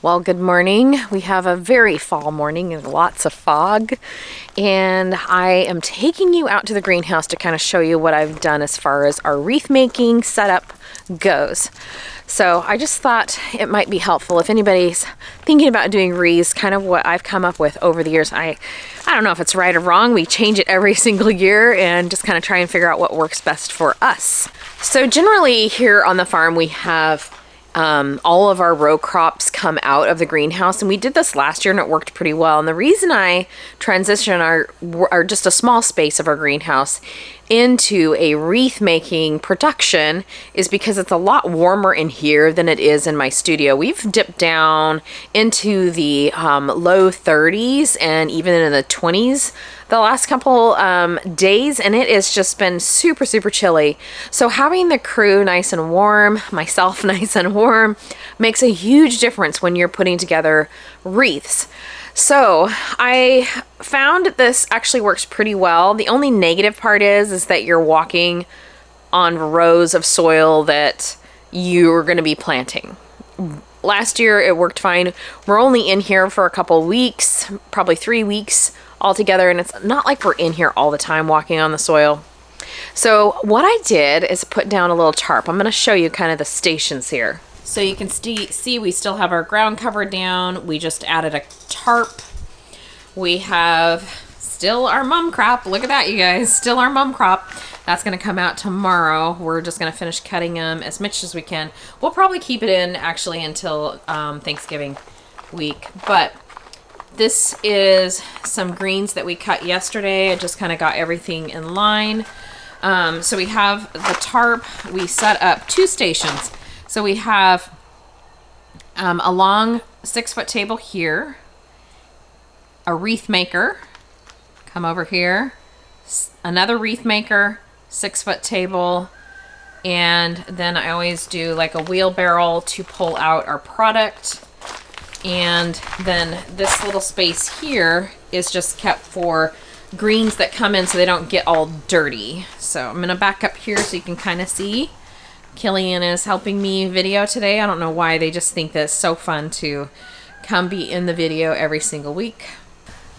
Well, good morning. We have a very fall morning and lots of fog, and I am taking you out to the greenhouse to kind of show you what I've done as far as our wreath making setup goes. So I just thought it might be helpful if anybody's thinking about doing wreaths, kind of what I've come up with over the years. I don't know if it's right or wrong. We change it every single year and just kind of try and figure out what works best for us. So generally here on the farm we have all of our row crops come out of the greenhouse, and we did this last year and it worked pretty well. And the reason I transitioned our just a small space of our greenhouse into a wreath making production is because it's a lot warmer in here than it is in my studio. We've dipped down into the low 30s and even in the 20s the last couple days, and it has just been super chilly. So having the crew nice and warm, myself nice and warm, makes a huge difference when you're putting together wreaths. So I found this actually works pretty well. The only negative part is that you're walking on rows of soil that you're going to be planting. Last year it worked fine. We're only in here for a couple weeks, probably 3 weeks altogether, and it's not like we're in here all the time walking on the soil. So what I did is put down a little tarp. I'm going to show you kind of the stations here. So you can see we still have our ground cover down. We just added a tarp. We have still our mum crop. Look at that, you guys. Still our mum crop. That's going to come out tomorrow. We're just going to finish cutting them as much as we can. We'll probably keep it in actually until Thanksgiving week. But this is some greens that we cut yesterday. I just kind of got everything in line. So we have the tarp. We set up 2 stations. So we have a long 6-foot table here, a wreath maker, come over here, another wreath maker, 6-foot table, and then I always do like a wheelbarrow to pull out our product. And then this little space here is just kept for greens that come in so they don't get all dirty. So I'm gonna back up here so you can kind of see. Killian is helping me video today. I don't know why, they just think that it's so fun to come be in the video every single week.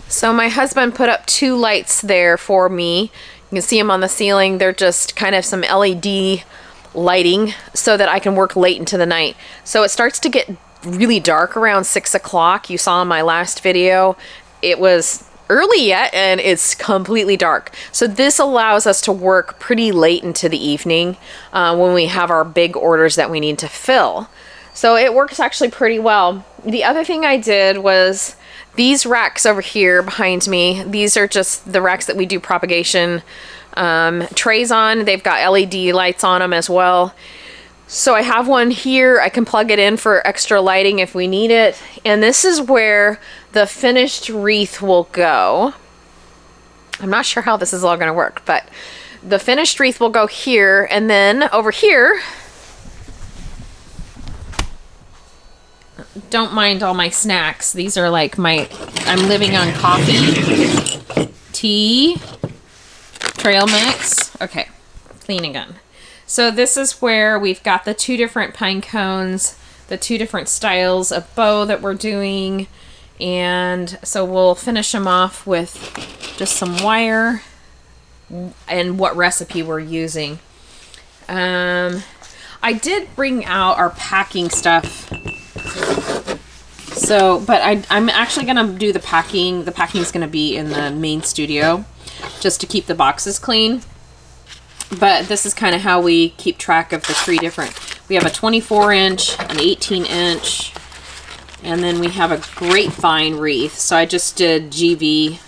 So my husband put up 2 lights there for me. You can see them on the ceiling. They're just kind of some LED lighting so that I can work late into the night. So it starts to get really dark around 6 o'clock. You saw in my last video, it was early yet and it's completely dark. So this allows us to work pretty late into the evening when we have our big orders that we need to fill. So it works actually pretty well. The other thing I did was these racks over here behind me. These are just the racks that we do propagation trays on. They've got LED lights on them as well. So I have one here. I can plug it in for extra lighting if we need it. And this is where the finished wreath will go. I'm not sure how this is all going to work, but the finished wreath will go here. And then over here, don't mind all my snacks. These are like I'm living on coffee, tea, trail mix. Okay, cleaning gun. So this is where we've got the 2 different pine cones, the 2 different styles of bow that we're doing. And so we'll finish them off with just some wire and what recipe we're using. I did bring out our packing stuff. So, but I'm actually going to do the packing. The packing is going to be in the main studio just to keep the boxes clean. But this is kind of how we keep track of the 3 different. We have a 24-inch, an 18-inch, and then we have a grapevine wreath. So I just did GV.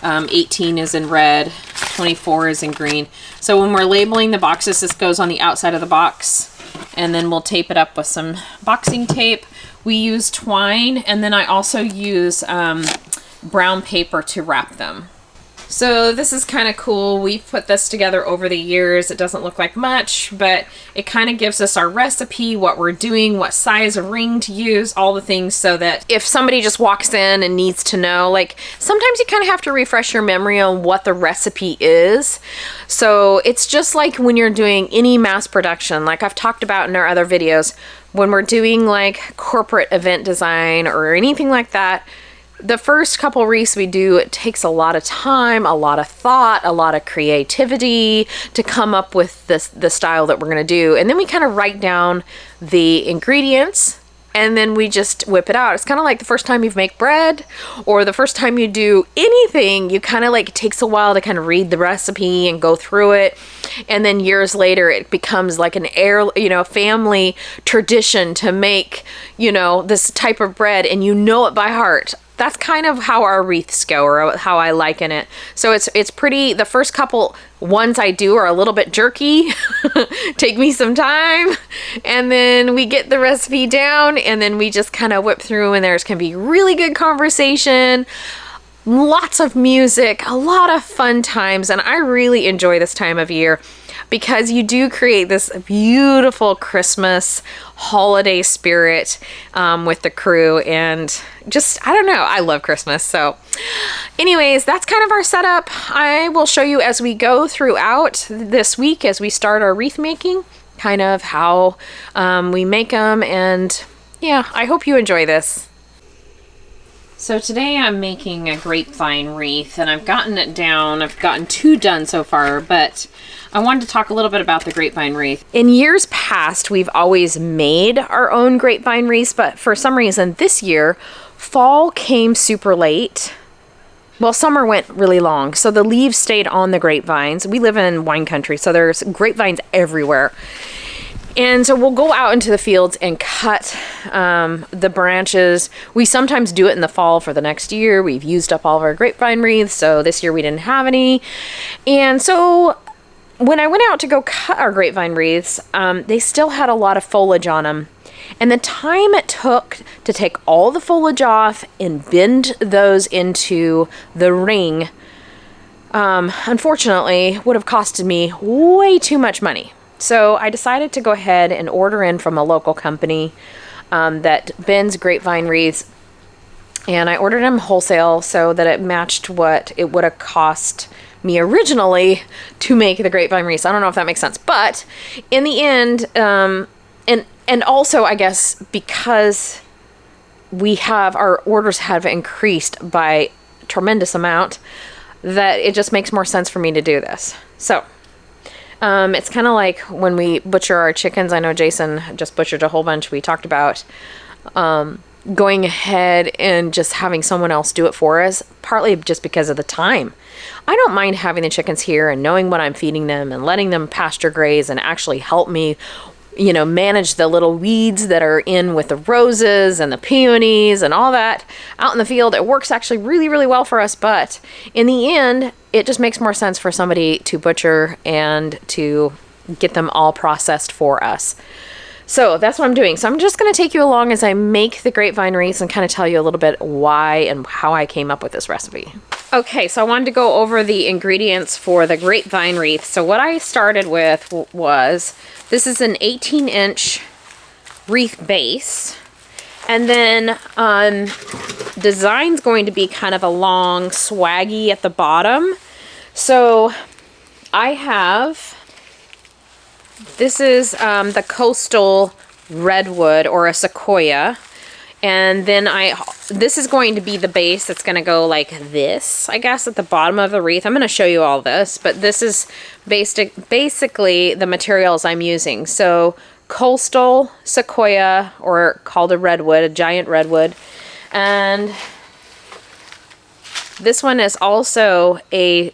18 is in red, 24 is in green. So when we're labeling the boxes, this goes on the outside of the box, and then we'll tape it up with some boxing tape. We use twine, and then I also use brown paper to wrap them. So this is kind of cool. We've put this together over the years. It doesn't look like much, but it kind of gives us our recipe, what we're doing, what size of ring to use, all the things, so that if somebody just walks in and needs to know, like sometimes you kind of have to refresh your memory on what the recipe is. So it's just like when you're doing any mass production, like I've talked about in our other videos, when we're doing like corporate event design or anything like that, the first couple wreaths we do, it takes a lot of time, a lot of thought, a lot of creativity to come up with the style that we're going to do. And then we kind of write down the ingredients and then we just whip it out. It's kind of like the first time you make bread or the first time you do anything, you kind of like, it takes a while to kind of read the recipe and go through it. And then years later, it becomes like an family tradition to make, this type of bread and you know it by heart. That's kind of how our wreaths go, or how I liken it. So it's pretty, the first couple ones I do are a little bit jerky, take me some time, and then we get the recipe down, and then we just kind of whip through, and there's can be really good conversation, lots of music, a lot of fun times, and I really enjoy this time of year because you do create this beautiful Christmas holiday spirit with the crew, and just, I don't know, I love Christmas. So anyways, that's kind of our setup. I will show you as we go throughout this week, as we start our wreath making, kind of how we make them, and yeah, I hope you enjoy this. So today I'm making a grapevine wreath, and I've gotten it down. I've gotten 2 done so far, but I wanted to talk a little bit about the grapevine wreath. In years past, we've always made our own grapevine wreaths, but for some reason this year, fall came super late. Well, summer went really long, so the leaves stayed on the grapevines. We live in wine country, so there's grapevines everywhere. And so we'll go out into the fields and cut the branches. We sometimes do it in the fall for the next year. We've used up all of our grapevine wreaths, so this year we didn't have any. And so when I went out to go cut our grapevine wreaths, they still had a lot of foliage on them. And the time it took to take all the foliage off and bend those into the ring, unfortunately, would have costed me way too much money. So I decided to go ahead and order in from a local company that bends grapevine wreaths. And I ordered them wholesale so that it matched what it would have cost me originally to make the grapevine wreaths. I don't know if that makes sense. But in the end, and also I guess because our orders have increased by a tremendous amount, that it just makes more sense for me to do this. So it's kind of like when we butcher our chickens. I know Jason just butchered a whole bunch. We talked about going ahead and just having someone else do it for us, partly just because of the time. I don't mind having the chickens here and knowing what I'm feeding them and letting them pasture graze and actually help me, manage the little weeds that are in with the roses and the peonies and all that out in the field. It works actually really, really well for us. But in the end, it just makes more sense for somebody to butcher and to get them all processed for us. So that's what I'm doing. So I'm just going to take you along as I make the grapevine wreaths and kind of tell you a little bit why and how I came up with this recipe. Okay, so I wanted to go over the ingredients for the grapevine wreath. So what I started with was, this is an 18-inch wreath base. And then design's going to be kind of a long swaggy at the bottom. So I have, this is the coastal redwood or a sequoia. And then this is going to be the base that's going to go like this, I guess, at the bottom of the wreath. I'm going to show you all this, but this is basically the materials I'm using. So coastal sequoia, or called a redwood, a giant redwood. And this one is also a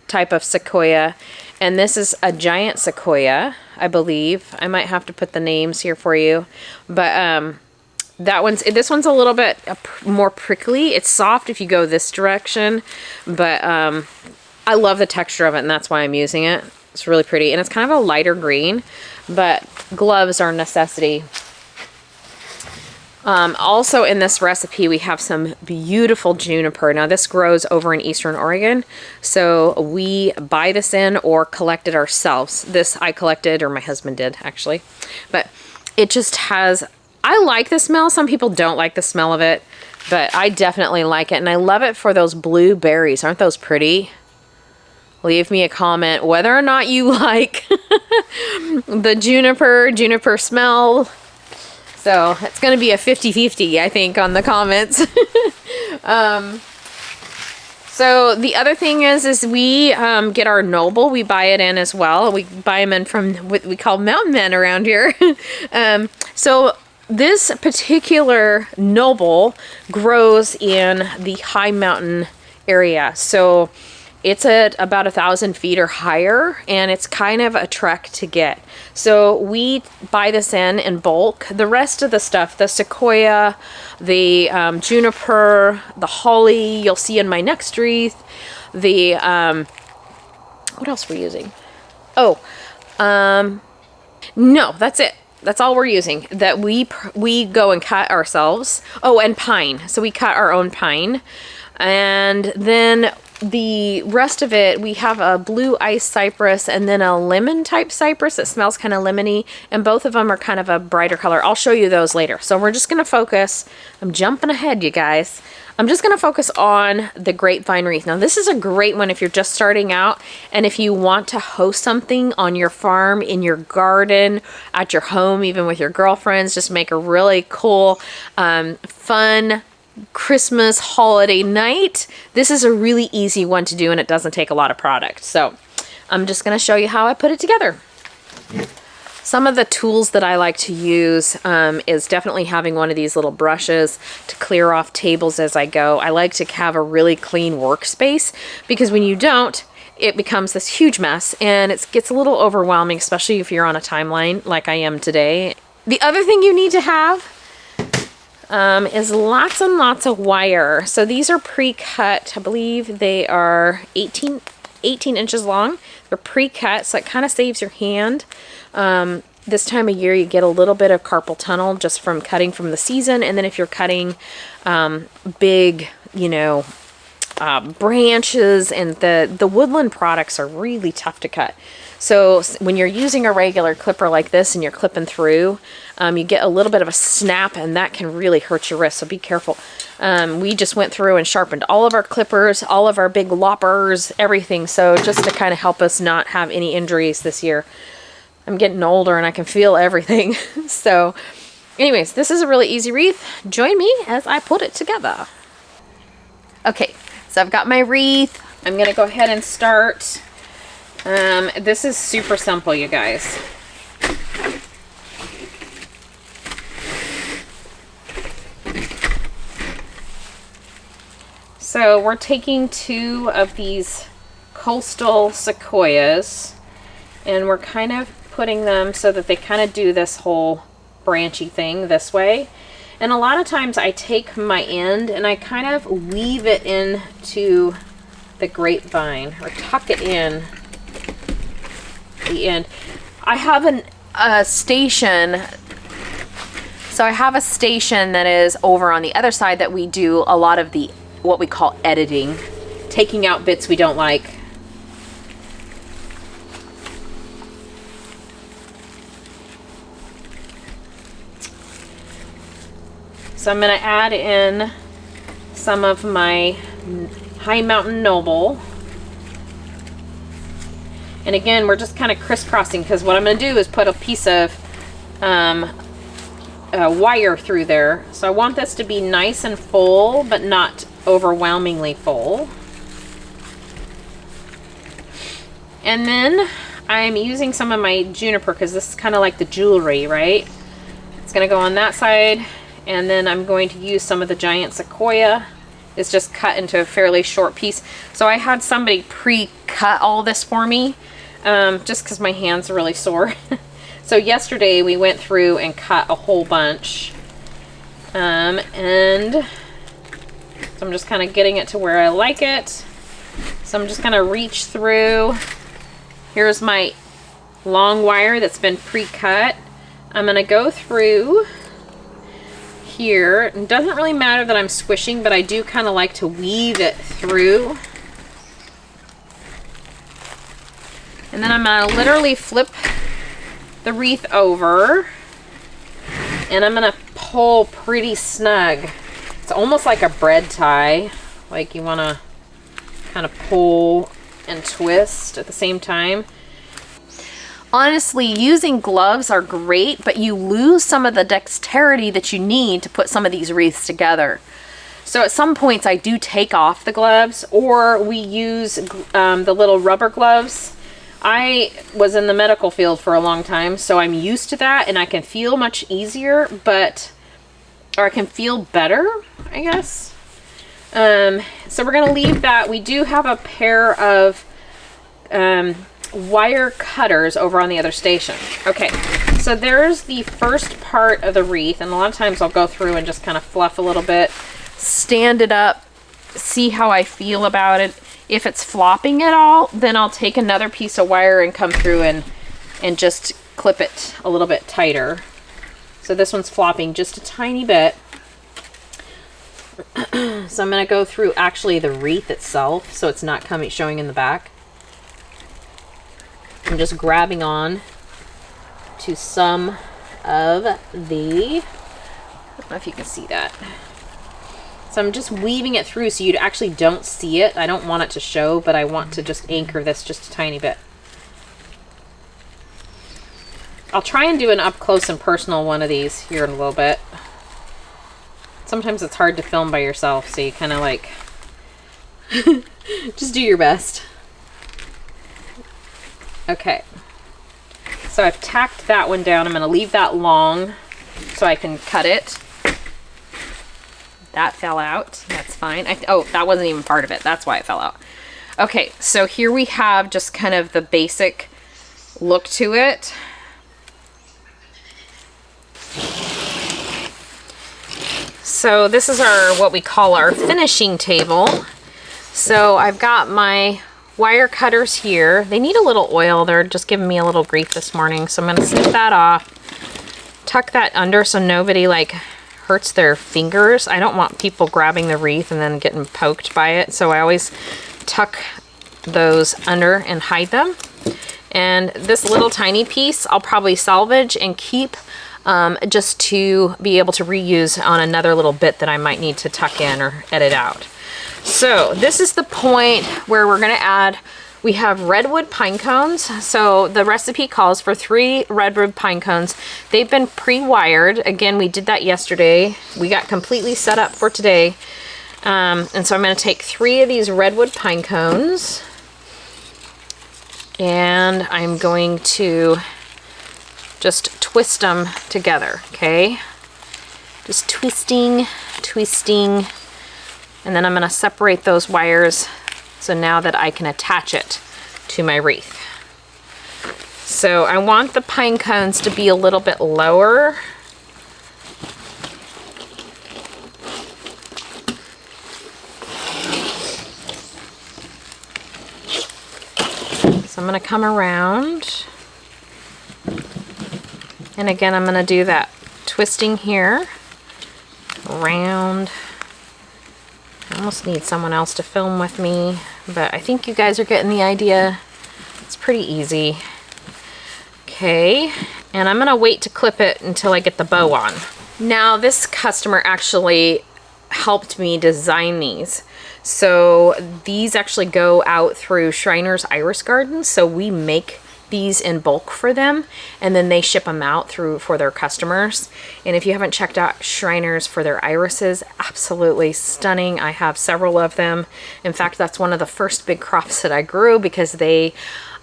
type of sequoia. And this is a giant sequoia, I believe. I might have to put the names here for you. But this one's a little bit more prickly. It's soft if you go this direction, but I love the texture of it, and that's why I'm using it. It's really pretty, and it's kind of a lighter green, but gloves are a necessity. Also in this recipe, we have some beautiful juniper. Now this grows over in Eastern Oregon, so we buy this in or collect it ourselves. This I collected, or my husband did actually, but it just has, I like the smell. Some people don't like the smell of it, but I definitely like it. And I love it for those blue berries. Aren't those pretty? Leave me a comment whether or not you like the juniper smell. So it's going to be a 50-50, I think, on the comments. So the other thing is we get our Noble. We buy it in as well. We buy them in from what we call mountain men around here. So this particular Noble grows in the high mountain area. So it's at about 1,000 feet or higher, and it's kind of a trek to get. So we buy this in bulk. The rest of the stuff, the sequoia, the juniper, the holly, you'll see in my next wreath. The, what else we're using? Oh, no, that's it. That's all we're using, that we go and cut ourselves. Oh, and pine. So we cut our own pine. And then the rest of it, we have a blue ice cypress and then a lemon type cypress that smells kind of lemony, and both of them are kind of a brighter color. I'll show you those later. So we're just going to focus, I'm jumping ahead, you guys. I'm just going to focus on the grapevine wreath. Now this is a great one if you're just starting out, and if you want to host something on your farm, in your garden, at your home, even with your girlfriends, just make a really cool, fun Christmas holiday night. This is a really easy one to do, and it doesn't take a lot of product. So I'm just going to show you how I put it together. Some of the tools that I like to use is definitely having one of these little brushes to clear off tables as I go. I like to have a really clean workspace, because when you don't, it becomes this huge mess, and it gets a little overwhelming, especially if you're on a timeline like I am today. The other thing you need to have is lots and lots of wire. So these are pre-cut. I believe they are 18 inches long. They're pre-cut, so it kind of saves your hand. This time of year you get a little bit of carpal tunnel just from cutting from the season, and then if you're cutting big, you know, branches, and the woodland products are really tough to cut. So when you're using a regular clipper like this and you're clipping through, you get a little bit of a snap, and that can really hurt your wrist, so be careful. We just went through and sharpened all of our clippers, all of our big loppers, everything, so just to kind of help us not have any injuries this year. I'm getting older and I can feel everything. So anyways, this is a really easy wreath. Join me as I put it together. Okay, so I've got my wreath. I'm going to go ahead and start. This is super simple, you guys. So we're taking 2 of these coastal sequoias, and we're kind of putting them so that they kind of do this whole branchy thing this way. And a lot of times I take my end and I kind of weave it into the grapevine, or tuck it in the end. I have a station. So I have a station that is over on the other side that we do a lot of the, what we call editing, taking out bits we don't like. So I'm going to add in some of my High Mountain Noble. And again, we're just kind of crisscrossing, because what I'm going to do is put a piece of wire through there. So I want this to be nice and full, but not overwhelmingly full. And then I'm using some of my juniper, because this is kind of like the jewelry, right? It's going to go on that side. And then I'm going to use some of the giant sequoia. It's just cut into a fairly short piece. So I had somebody pre-cut all this for me, just because my hands are really sore. So yesterday we went through and cut a whole bunch. And so I'm just kind of getting it to where I like it. So I'm just going to reach through. Here's my long wire that's been pre-cut. I'm going to go through here. It doesn't really matter that I'm squishing, but I do kind of like to weave it through. And then I'm going to literally flip the wreath over, and I'm going to pull pretty snug. It's almost like a bread tie, like you want to kind of pull and twist at the same time. Honestly, using gloves are great, but you lose some of the dexterity that you need to put some of these wreaths together. So at some points I do take off the gloves, or we use the little rubber gloves. I was in the medical field for a long time, so I'm used to that, and I can feel much easier, or I can feel better, I guess. So we're gonna leave that. We do have a pair of wire cutters over on the other station. Okay, so there's the first part of the wreath, and a lot of times I'll go through and just kind of fluff a little bit, stand it up, see how I feel about it. If it's flopping at all, then I'll take another piece of wire and come through and just clip it a little bit tighter. So this one's flopping just a tiny bit. So I'm going to go through actually the wreath itself, so it's not showing in the back. I'm just grabbing on to some of the, I don't know if you can see that. So I'm just weaving it through so you actually don't see it. I don't want it to show, but I want to just anchor this just a tiny bit. I'll try and do an up close and personal one of these here in a little bit. Sometimes it's hard to film by yourself, so you kind of like, just do your best. Okay, so I've tacked that one down. I'm going to leave that long so I can cut it. That fell out. That's fine. Oh, that wasn't even part of it. That's why it fell out. Okay, so here we have just kind of the basic look to it. So this is what we call our finishing table. So I've got my wire cutters here. They need a little oil. They're just giving me a little grief this morning. So I'm going to snip that off, tuck that under so nobody like hurts their fingers. I don't want people grabbing the wreath and then getting poked by it. So I always tuck those under and hide them. And this little tiny piece I'll probably salvage and keep just to be able to reuse on another little bit that I might need to tuck in or edit out. So this is the point where we're going to add, we have redwood pine cones. So the recipe calls for 3 redwood pine cones. They've been pre-wired. Again, we did that yesterday. We got completely set up for today. And so I'm going to take 3 of these redwood pine cones, and I'm going to just twist them together, okay? Just twisting, and then I'm gonna separate those wires so now that I can attach it to my wreath. So I want the pine cones to be a little bit lower. So I'm gonna come around. And again, I'm gonna do that twisting here, around. I almost need someone else to film with me, but I think you guys are getting the idea. It's pretty easy. Okay, and I'm gonna wait to clip it until I get the bow on. Now, this customer actually helped me design these. So these actually go out through Schreiner's Iris Gardens, so we make these in bulk for them, and then they ship them out for their customers. And if you haven't checked out Schreiner's for their irises, absolutely stunning. I have several of them. In fact, that's one of the first big crops that I grew, because they,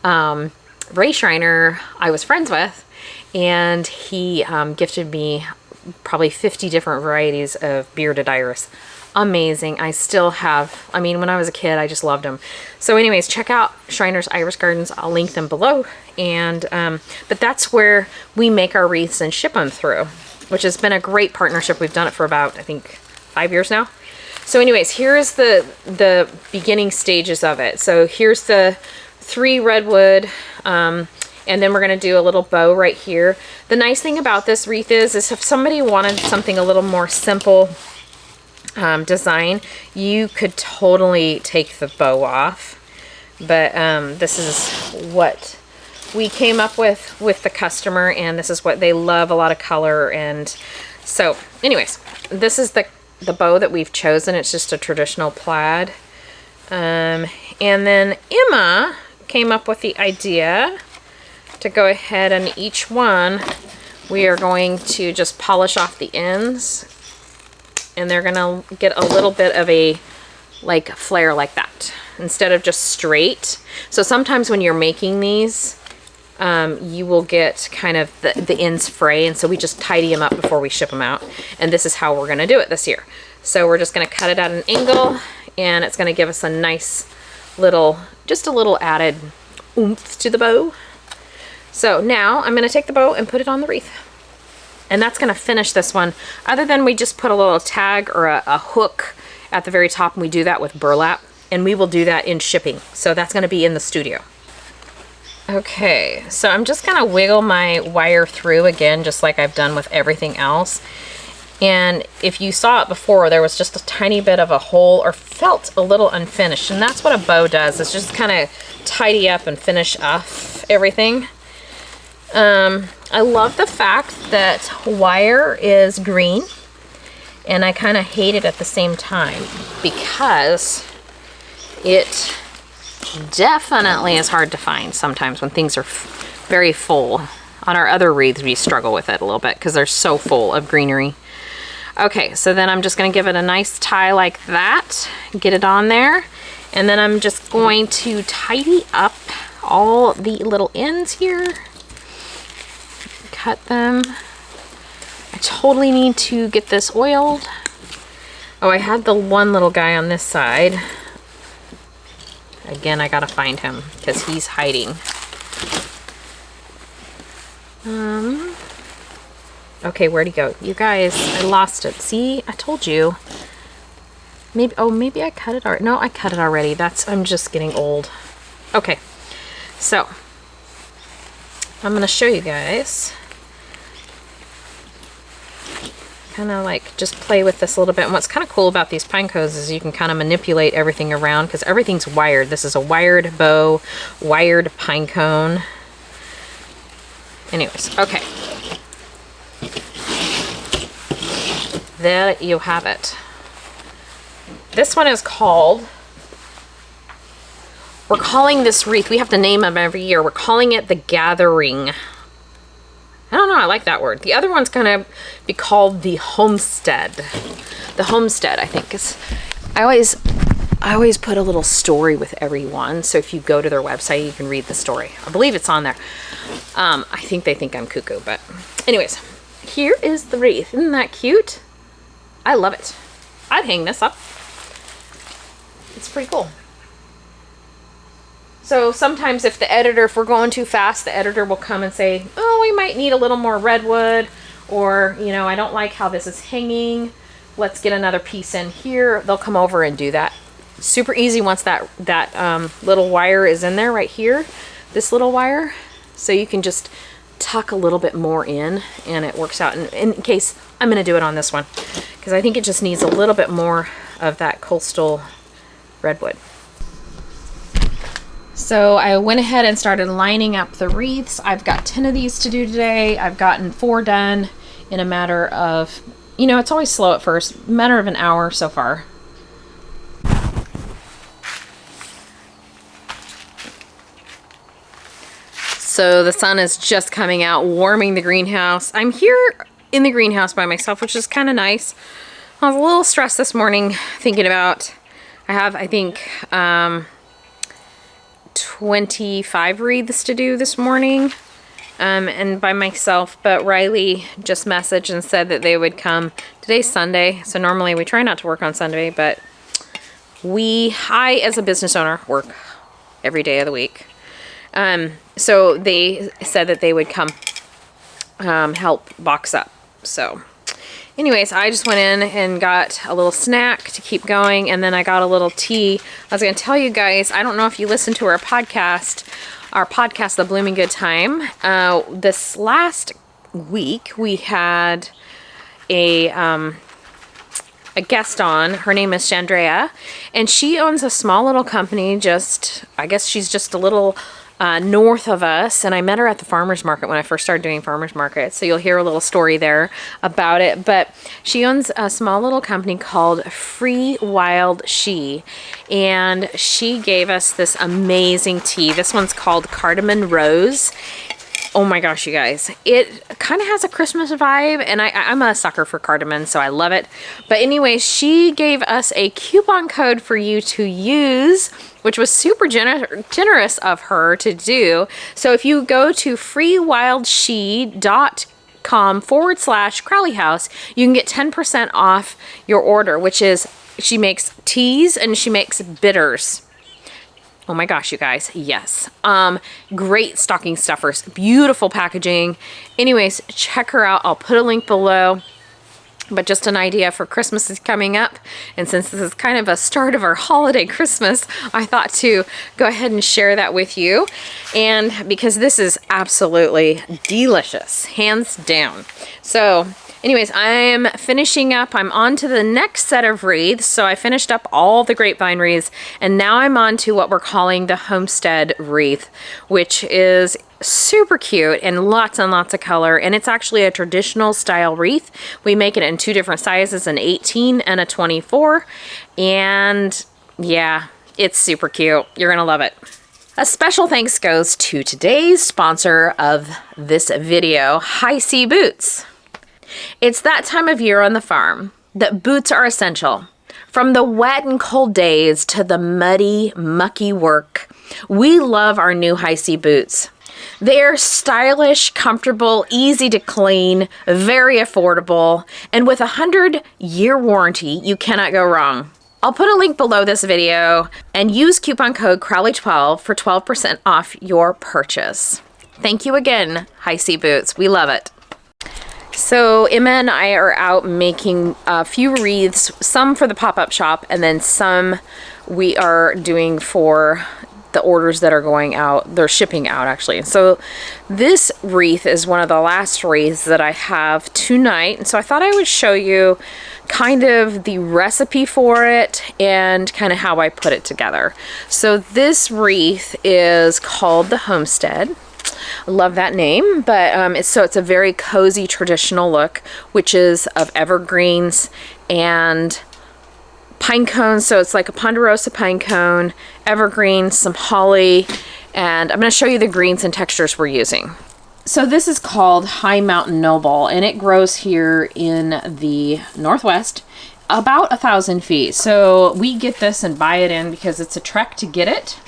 Ray Schreiner, I was friends with, and he gifted me probably 50 different varieties of bearded iris. Amazing. I still have, I mean, when I was a kid, I just loved them. So anyways, check out Schreiner's Iris Gardens. I'll link them below. And, but that's where we make our wreaths and ship them through, which has been a great partnership. We've done it for about, I think, 5 years now. So anyways, here's the beginning stages of it. So here's the 3 redwood, and then we're going to do a little bow right here. The nice thing about this wreath is if somebody wanted something a little more simple, design, you could totally take the bow off, but this is what we came up with the customer, and this is what they love, a lot of color. And so anyways, this is the bow that we've chosen. It's just a traditional plaid, and then Emma came up with the idea to go ahead and each one, we are going to just polish off the ends, and they're gonna get a little bit of a like flare like that instead of just straight. So sometimes when you're making these, you will get kind of the ends fray, and so we just tidy them up before we ship them out. And this is how we're gonna do it this year. So we're just gonna cut it at an angle, and it's gonna give us a nice little, just a little added oomph to the bow. So now I'm gonna take the bow and put it on the wreath. And that's gonna finish this one. Other than we just put a little tag or a hook at the very top, and we do that with burlap, and we will do that in shipping. So that's gonna be in the studio. Okay, so I'm just gonna wiggle my wire through again, just like I've done with everything else. And if you saw it before, there was just a tiny bit of a hole or felt a little unfinished. And that's what a bow does, is just kind of tidy up and finish off everything. I love the fact that wire is green, and I kind of hate it at the same time because it definitely is hard to find sometimes when things are very full. On our other wreaths, we struggle with it a little bit because they're so full of greenery. Okay, so then I'm just going to give it a nice tie like that, get it on there, and then I'm just going to tidy up all the little ends here. Cut them. I totally need to get this oiled. Oh, I had the one little guy on this side. Again, I gotta find him because he's hiding. Okay, where'd he go? You guys, I lost it. See, I told you. Maybe, oh, maybe I cut it already. No, I cut it already. I'm just getting old. Okay, so I'm gonna show you guys. Kind of like just play with this a little bit. And what's kind of cool about these pine cones is you can kind of manipulate everything around because everything's wired. This is a wired bow, wired pine cone. Anyways, okay. There you have it. This one is called, we're calling this wreath, we have to name them every year. We're calling it the Gathering. I don't know, I like that word. The other one's gonna be called the Homestead. The Homestead, I think, is, I always put a little story with every one, so if you go to their website, you can read the story. I believe it's on there. I think they think I'm cuckoo, but anyways, here is the wreath. Isn't that cute? I love it. I'd hang this up. It's pretty cool. So sometimes if we're going too fast, the editor will come and say, oh, we might need a little more redwood, or, you know, I don't like how this is hanging. Let's get another piece in here. They'll come over and do that. Super easy once that little wire is in there right here, this little wire. So you can just tuck a little bit more in and it works out. And in case, I'm gonna do it on this one because I think it just needs a little bit more of that coastal redwood. So I went ahead and started lining up the wreaths. I've got 10 of these to do today. I've gotten 4 done in a matter of, you know, it's always slow at first, matter of an hour so far. So the sun is just coming out, warming the greenhouse. I'm here in the greenhouse by myself, which is kind of nice. I was a little stressed this morning thinking about, I have, I think, 25 wreaths to do this morning, and by myself, but Riley just messaged and said that they would come. Today's Sunday, so normally we try not to work on Sunday, but I as a business owner work every day of the week. So they said that they would come help box up. So anyways, I just went in and got a little snack to keep going, and then I got a little tea. I was going to tell you guys, I don't know if you listened to our podcast, The Blooming Good Time. This last week, we had a guest on. Her name is Chandrea, and she owns a small little company just, I guess she's just a little north of us, and I met her at the farmer's market when I first started doing farmer's market, so you'll hear a little story there about it. But she owns a small little company called Free Wild She, and she gave us this amazing tea. This one's called Cardamom Rose, Oh my gosh, you guys. It kind of has a Christmas vibe, and I'm a sucker for cardamom, so I love it. But anyway, she gave us a coupon code for you to use, which was super generous of her to do. So if you go to freewildshe.com/Crowley House, you can get 10% off your order, which is, she makes teas and she makes bitters. Oh my gosh, you guys, yes. Great stocking stuffers, beautiful packaging. Anyways, check her out. I'll put a link below. But just an idea for Christmas is coming up. And since this is kind of a start of our holiday Christmas, I thought to go ahead and share that with you. And because this is absolutely delicious, hands down. So anyways, I'm finishing up. I'm on to the next set of wreaths. So I finished up all the grapevine wreaths, and now I'm on to what we're calling the homestead wreath, which is super cute and lots of color. And it's actually a traditional style wreath. We make it in 2 different sizes, an 18 and a 24. And yeah, it's super cute. You're gonna love it. A special thanks goes to today's sponsor of this video, HISEA Boots. It's that time of year on the farm that boots are essential. From the wet and cold days to the muddy, mucky work, we love our new HISEA boots. They're stylish, comfortable, easy to clean, very affordable, and with a 100-year warranty, you cannot go wrong. I'll put a link below this video and use coupon code Crowley12 for 12% off your purchase. Thank you again, HISEA Boots. We love it. So Emma and I are out making a few wreaths, some for the pop-up shop, and then some we are doing for the orders that are going out. They're shipping out, actually. So this wreath is one of the last wreaths that I have tonight. And so I thought I would show you kind of the recipe for it and kind of how I put it together. So this wreath is called the Homestead. I love that name, but it's a very cozy traditional look, which is of evergreens and pine cones. So it's like a ponderosa pine cone, evergreen, some holly, and I'm going to show you the greens and textures we're using. So this is called High Mountain Noble, and it grows here in the Northwest, about 1,000 feet. So we get this and buy it in because it's a trek to get it.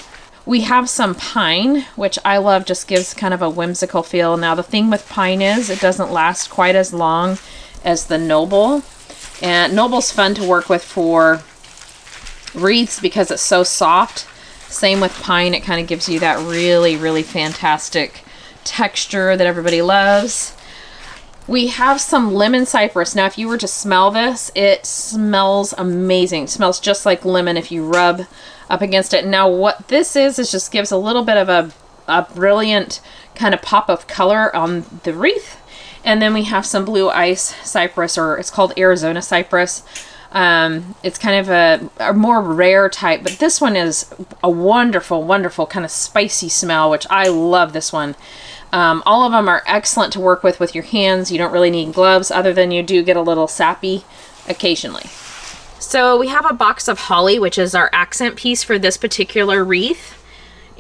We have some pine, which I love, just gives kind of a whimsical feel. Now the thing with pine is it doesn't last quite as long as the Noble. And Noble's fun to work with for wreaths because it's so soft. Same with pine, it kind of gives you that really fantastic texture that everybody loves. We have some lemon cypress. Now if you were to smell this, it smells amazing. It smells just like lemon if you rub up against it. Now what this is just gives a little bit of a brilliant kind of pop of color on the wreath. And then we have some blue ice cypress, or it's called Arizona cypress. It's kind of a more rare type, but this one is a wonderful kind of spicy smell, which I love this one. All of them are excellent to work with your hands. You don't really need gloves, other than you do get a little sappy occasionally. So we have a box of holly, which is our accent piece for this particular wreath.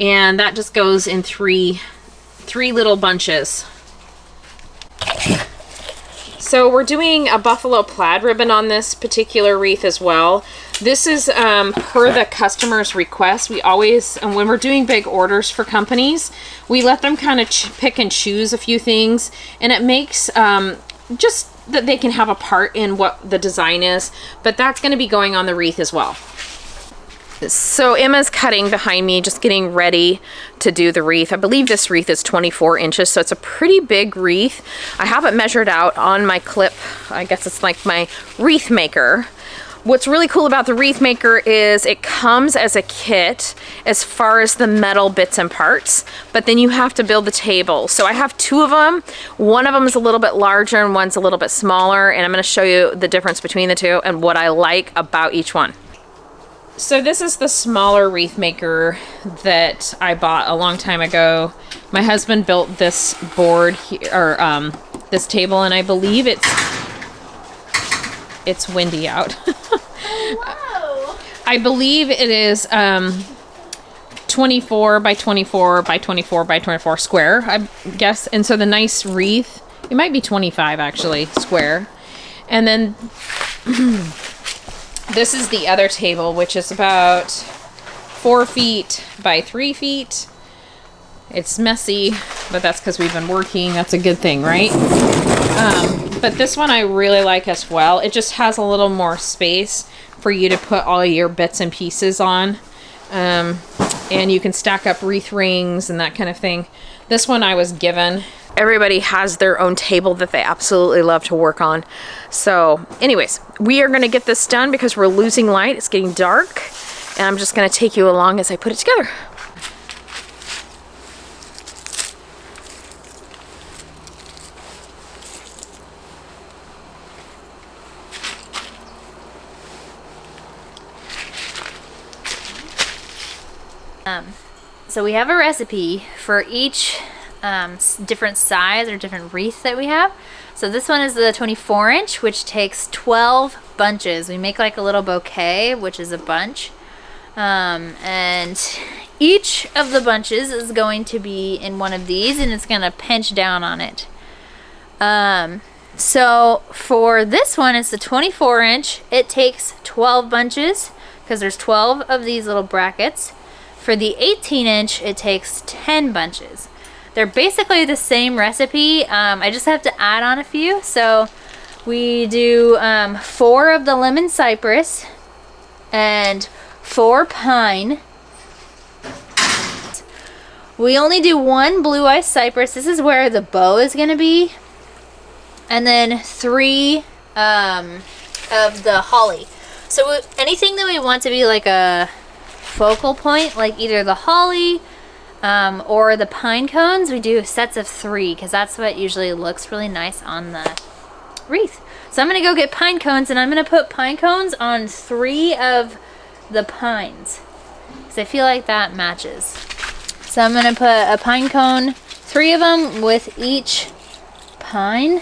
And that just goes in three little bunches. So we're doing a buffalo plaid ribbon on this particular wreath as well. This is per the customer's request. We always, and when we're doing big orders for companies, we let them kind of pick and choose a few things, and it makes just that they can have a part in what the design is, but that's going to be going on the wreath as well. So Emma's cutting behind me, just getting ready to do the wreath. I believe this wreath is 24 inches, so it's a pretty big wreath. I have it measured out on my clip. I guess it's like my wreath maker. What's really cool about the wreath maker is it comes as a kit as far as the metal bits and parts, but then you have to build the table. So I have 2 of them. One of them is a little bit larger and one's a little bit smaller, and I'm going to show you the difference between the 2 and what I like about each one. So this is the smaller wreath maker that I bought a long time ago. My husband built this board here, or this table, and I believe it's windy out. Hello. I believe it is 24 by 24 by 24 by 24 square, I guess. And so the nice wreath, it might be 25 actually, square. And then this is the other table, which is about 4 feet by 3 feet. It's messy, but that's because we've been working. That's a good thing, right? But this one I really like as well. It just has a little more space for you to put all your bits and pieces on. And you can stack up wreath rings and that kind of thing. This one I was given. Everybody has their own table that they absolutely love to work on. So anyways, we are going to get this done because we're losing light. It's getting dark. And I'm just going to take you along as I put it together. So we have a recipe for each different size or different wreath that we have. So this one is the 24-inch, which takes 12 bunches. We make like a little bouquet, which is a bunch. And each of the bunches is going to be in one of these, and it's going to pinch down on it. So for this one, it's the 24-inch. It takes 12 bunches because there's 12 of these little brackets. For the 18-inch, it takes 10 bunches. They're basically the same recipe. I just have to add on a few. So we do 4 of the lemon cypress and 4 pine. We only do 1 blue ice cypress. This is where the bow is going to be. And then 3 of the holly. So anything that we want to be like a focal point, like either the holly or the pine cones, we do sets of 3 because that's what usually looks really nice on the wreath. So I'm going to go get pine cones, and I'm going to put pine cones on 3 of the pines because I feel like that matches. So I'm going to put a pine cone, 3 of them with each pine.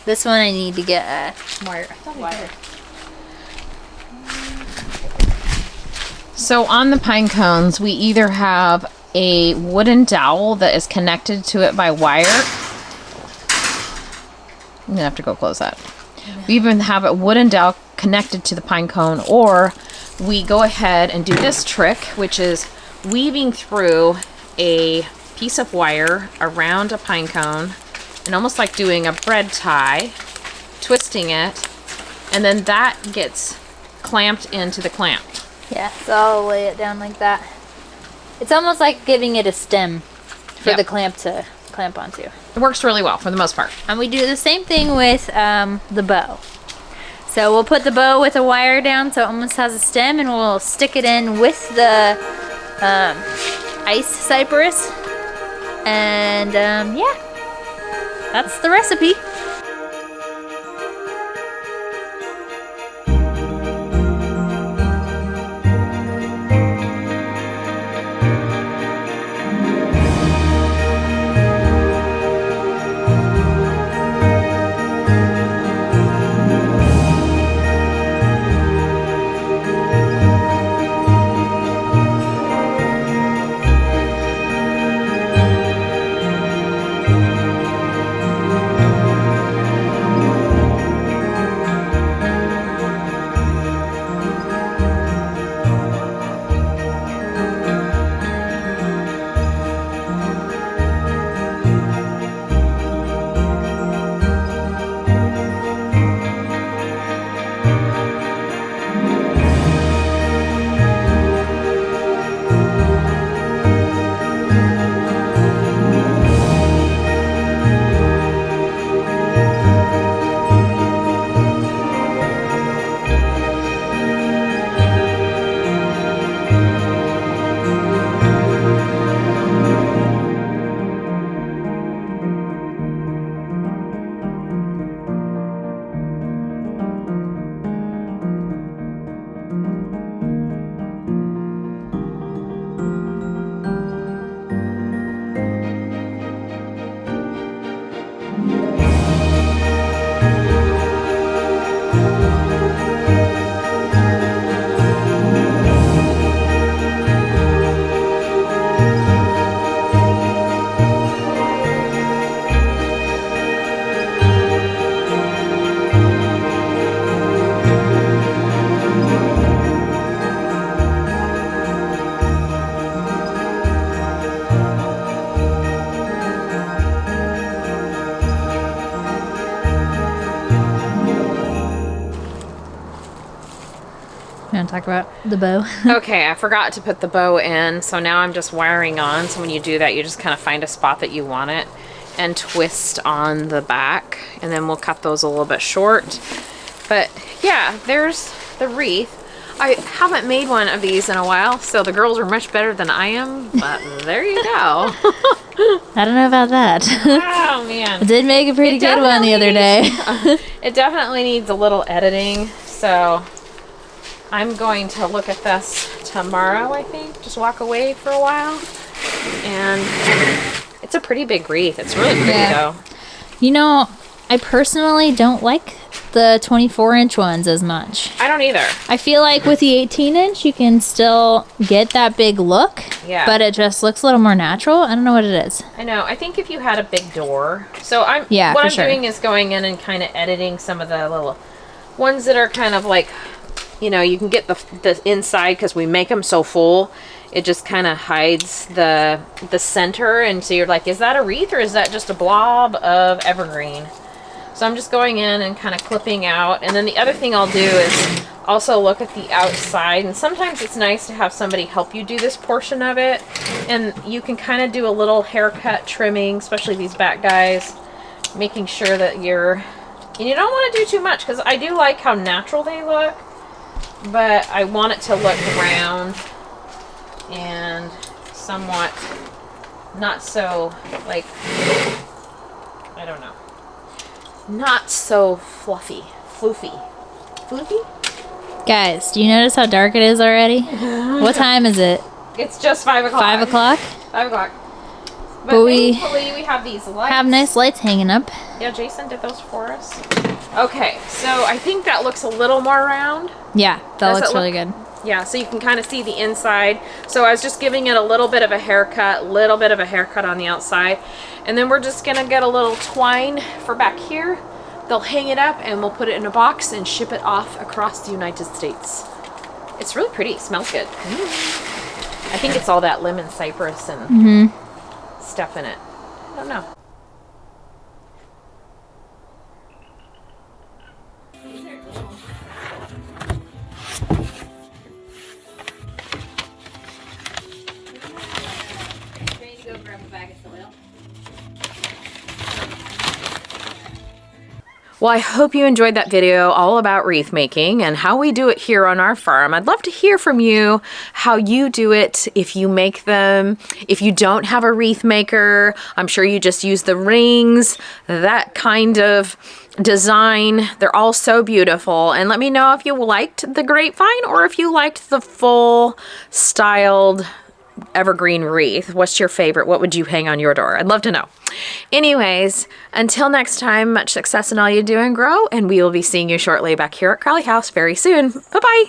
This one I need to get a wire. So on the pine cones, we either have a wooden dowel that is connected to it by wire. I'm gonna have to go close that. Yeah. We even have a wooden dowel connected to the pine cone, or we go ahead and do this trick, which is weaving through a piece of wire around a pine cone, and almost like doing a bread tie, twisting it, and then that gets clamped into the clamp. Yeah, so I'll lay it down like that. It's almost like giving it a stem for the clamp to clamp onto. It works really well for the most part. And we do the same thing with the bow. So we'll put the bow with a wire down so it almost has a stem, and we'll stick it in with the ice cypress. And yeah, that's the recipe. You want to talk about the bow? Okay, I forgot to put the bow in, so now I'm just wiring on. So when you do that, you just kind of find a spot that you want it and twist on the back, and then we'll cut those a little bit short. But yeah, there's the wreath. I haven't made one of these in a while, so the girls are much better than I am, but there you go. I don't know about that. Oh man. I did make a pretty good one the other day. It definitely needs a little editing, so I'm going to look at this tomorrow, I think. Just walk away for a while. And it's a pretty big wreath. It's really pretty though. You know, I personally don't like the 24-inch ones as much. I don't either. I feel like with the 18-inch, you can still get that big look. Yeah. But it just looks a little more natural. I don't know what it is. I know. I think if you had a big door. So what I'm doing is going in and kind of editing some of the little ones that are kind of like, you know, you can get the inside because we make them so full. It just kind of hides the center, and so you're like, is that a wreath or is that just a blob of evergreen? So I'm just going in and kind of clipping out. And then the other thing I'll do is also look at the outside. And sometimes it's nice to have somebody help you do this portion of it. And you can kind of do a little haircut trimming, especially these back guys, making sure that and you don't want to do too much, because I do like how natural they look, but I want it to look round and somewhat not so, like, I don't know, not so fluffy. Floofy? Guys, do you notice how dark it is already? What time is it? It's just 5 o'clock. 5 o'clock? 5 o'clock. But thankfully we have these lights. Have nice lights hanging up. Yeah, Jason did those for us. Okay, so I think that looks a little more round. Yeah, that looks really good. Yeah, so you can kind of see the inside. So I was just giving it a little bit of a haircut on the outside. And then we're just gonna get a little twine for back here. They'll hang it up and we'll put it in a box and ship it off across the United States. It's really pretty, it smells good. I think it's all that lemon cypress and stuff in it. I don't know. Well, I hope you enjoyed that video all about wreath making and how we do it here on our farm. I'd love to hear from you how you do it, if you make them, if you don't have a wreath maker. I'm sure you just use the rings, that kind of design. They're all so beautiful. And let me know if you liked the grapevine or if you liked the full styled evergreen wreath. What's your favorite? What would you hang on your door? I'd love to know. Anyways, until next time, much success in all you do and grow, and we will be seeing you shortly back here at Crowley House very soon. Bye-bye.